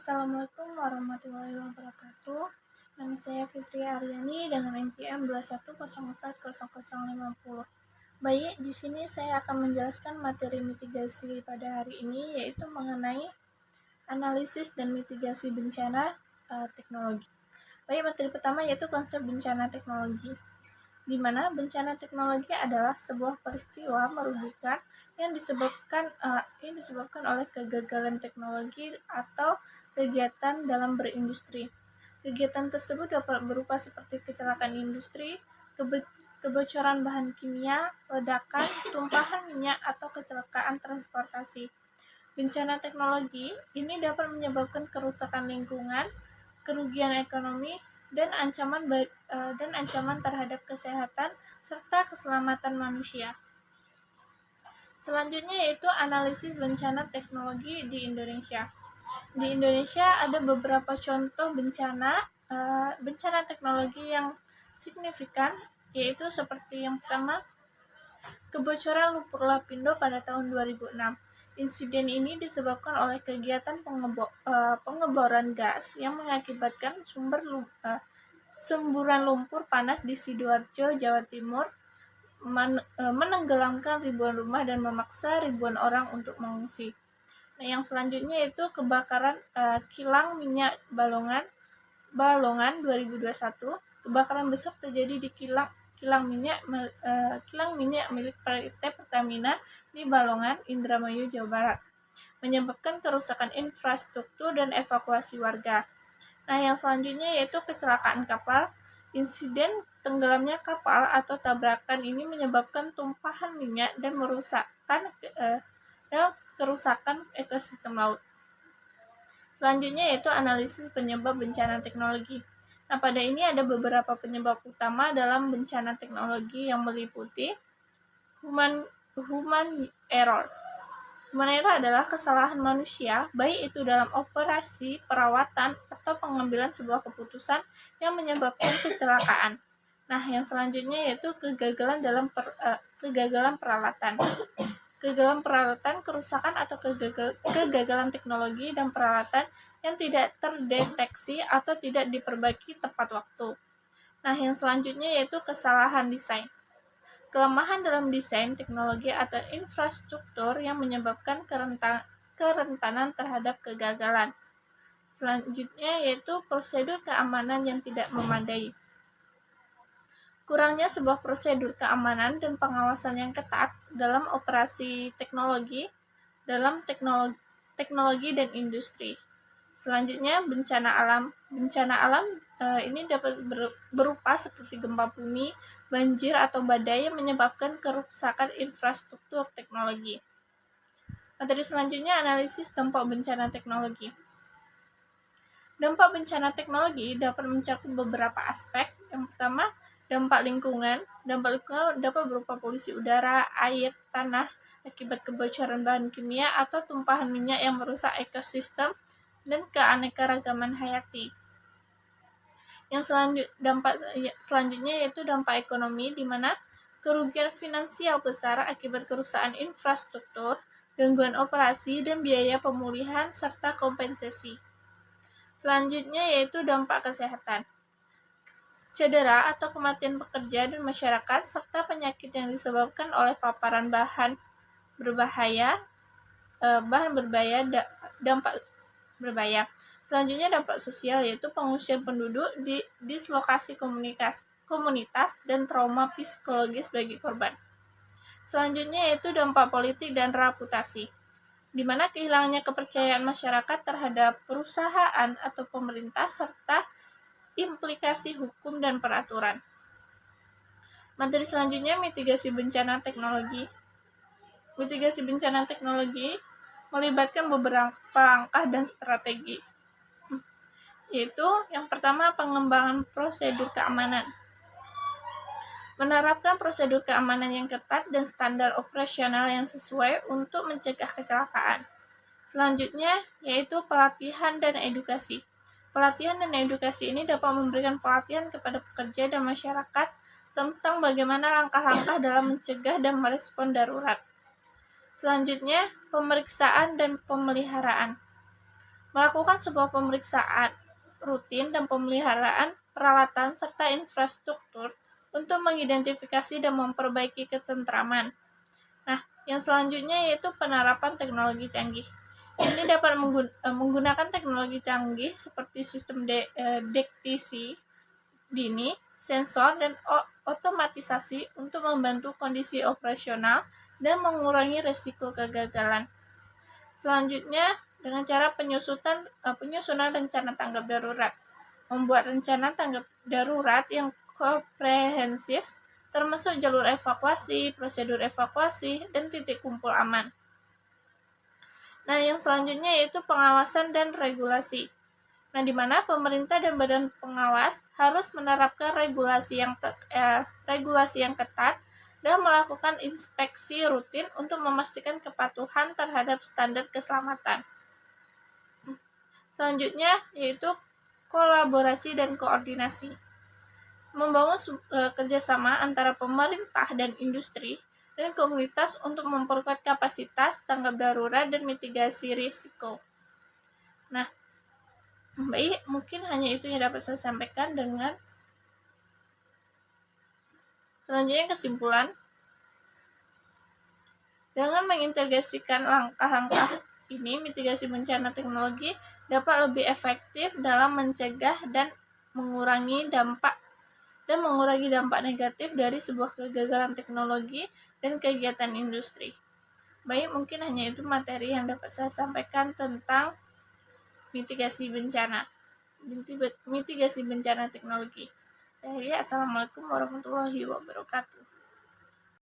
Assalamualaikum warahmatullahi wabarakatuh. Nama saya Fitri Aryani dengan NPM 210404050. Baik, di sini saya akan menjelaskan materi mitigasi pada hari ini, yaitu mengenai analisis dan mitigasi bencana teknologi. Baik, materi pertama yaitu konsep bencana teknologi, di mana bencana teknologi adalah sebuah peristiwa merugikan yang disebabkan oleh kegagalan teknologi atau kegiatan dalam berindustri. Kegiatan tersebut dapat berupa seperti kecelakaan industri, kebocoran bahan kimia, ledakan, tumpahan minyak, atau kecelakaan transportasi. Bencana teknologi ini dapat menyebabkan kerusakan lingkungan, kerugian ekonomi, dan ancaman terhadap kesehatan serta keselamatan manusia. Selanjutnya yaitu analisis bencana teknologi di Indonesia. Di Indonesia ada beberapa contoh bencana teknologi yang signifikan, yaitu seperti yang pertama, kebocoran lumpur lapindo pada tahun 2006. Insiden ini disebabkan oleh kegiatan pengeboran gas yang mengakibatkan semburan lumpur panas di Sidoarjo, Jawa Timur, menenggelamkan ribuan rumah dan memaksa ribuan orang untuk mengungsi. Nah, yang selanjutnya yaitu kebakaran kilang minyak Balongan 2021. Kebakaran besar terjadi di kilang minyak milik PT Pertamina di Balongan, Indramayu, Jawa Barat, menyebabkan kerusakan infrastruktur dan evakuasi warga. Nah, yang selanjutnya yaitu kecelakaan kapal. Insiden tenggelamnya kapal atau tabrakan ini menyebabkan tumpahan minyak dan kerusakan ekosistem laut. Selanjutnya yaitu analisis penyebab bencana teknologi. Nah, pada ini ada beberapa penyebab utama dalam bencana teknologi yang meliputi human error. Human error adalah kesalahan manusia, baik itu dalam operasi, perawatan, atau pengambilan sebuah keputusan yang menyebabkan kecelakaan. Nah, yang selanjutnya yaitu kegagalan peralatan. Kegagalan peralatan, kerusakan atau kegagalan teknologi dan peralatan yang tidak terdeteksi atau tidak diperbaiki tepat waktu. Nah, yang selanjutnya yaitu kesalahan desain. Kelemahan dalam desain teknologi atau infrastruktur yang menyebabkan kerentanan terhadap kegagalan. Selanjutnya yaitu prosedur keamanan yang tidak memadai. Kurangnya sebuah prosedur keamanan dan pengawasan yang ketat dalam operasi teknologi dan industri. Selanjutnya bencana alam. Bencana alam ini dapat berupa seperti gempa bumi, banjir atau badai yang menyebabkan kerusakan infrastruktur teknologi. Materi selanjutnya analisis dampak bencana teknologi. Dampak bencana teknologi dapat mencakup beberapa aspek. Yang pertama, dampak lingkungan. Dampak lingkungan dapat berupa polusi udara, air, tanah akibat kebocoran bahan kimia atau tumpahan minyak yang merusak ekosistem dan keanekaragaman hayati. Yang dampak selanjutnya yaitu dampak ekonomi, di mana kerugian finansial besar akibat kerusakan infrastruktur, gangguan operasi, dan biaya pemulihan serta kompensasi. Selanjutnya yaitu dampak kesehatan. Cedera atau kematian pekerja dan masyarakat serta penyakit yang disebabkan oleh paparan bahan berbahaya. Dampak berbahaya. Selanjutnya dampak sosial yaitu pengungsian penduduk, dislokasi komunitas dan trauma psikologis bagi korban. Selanjutnya yaitu dampak politik dan reputasi, di mana kehilangannya kepercayaan masyarakat terhadap perusahaan atau pemerintah serta implikasi hukum dan peraturan. Materi selanjutnya mitigasi bencana teknologi. Mitigasi bencana teknologi melibatkan beberapa langkah dan strategi, yaitu yang pertama pengembangan prosedur keamanan. Menerapkan prosedur keamanan yang ketat dan standar operasional yang sesuai untuk mencegah kecelakaan. Selanjutnya yaitu pelatihan dan edukasi. Pelatihan dan edukasi ini dapat memberikan pelatihan kepada pekerja dan masyarakat tentang bagaimana langkah-langkah dalam mencegah dan merespon darurat. Selanjutnya, pemeriksaan dan pemeliharaan. melakukan sebuah pemeriksaan rutin dan pemeliharaan peralatan serta infrastruktur untuk mengidentifikasi dan memperbaiki ketentraman. Nah, yang selanjutnya yaitu penerapan teknologi canggih. Ini dapat menggunakan teknologi canggih seperti sistem deteksi dini, sensor, dan otomatisasi untuk membantu kondisi operasional dan mengurangi risiko kegagalan. Selanjutnya, dengan cara penyusunan rencana tanggap darurat. Membuat rencana tanggap darurat yang komprehensif, termasuk jalur evakuasi, prosedur evakuasi, dan titik kumpul aman. Nah, yang selanjutnya yaitu pengawasan dan regulasi. Nah, di mana pemerintah dan badan pengawas harus menerapkan regulasi yang ketat dan melakukan inspeksi rutin untuk memastikan kepatuhan terhadap standar keselamatan. Selanjutnya yaitu kolaborasi dan koordinasi. Membangun kerjasama antara pemerintah dan industri dan komunitas untuk memperkuat kapasitas tanggap darurat dan mitigasi risiko. Nah, baik, mungkin hanya itu yang dapat saya sampaikan. Dengan selanjutnya kesimpulan, dengan mengintegrasikan langkah-langkah ini, mitigasi bencana teknologi dapat lebih efektif dalam mencegah dan mengurangi dampak negatif dari sebuah kegagalan teknologi dan kegiatan industri. Baik, mungkin hanya itu materi yang dapat saya sampaikan tentang mitigasi bencana teknologi. Saya Assalamualaikum warahmatullahi wabarakatuh.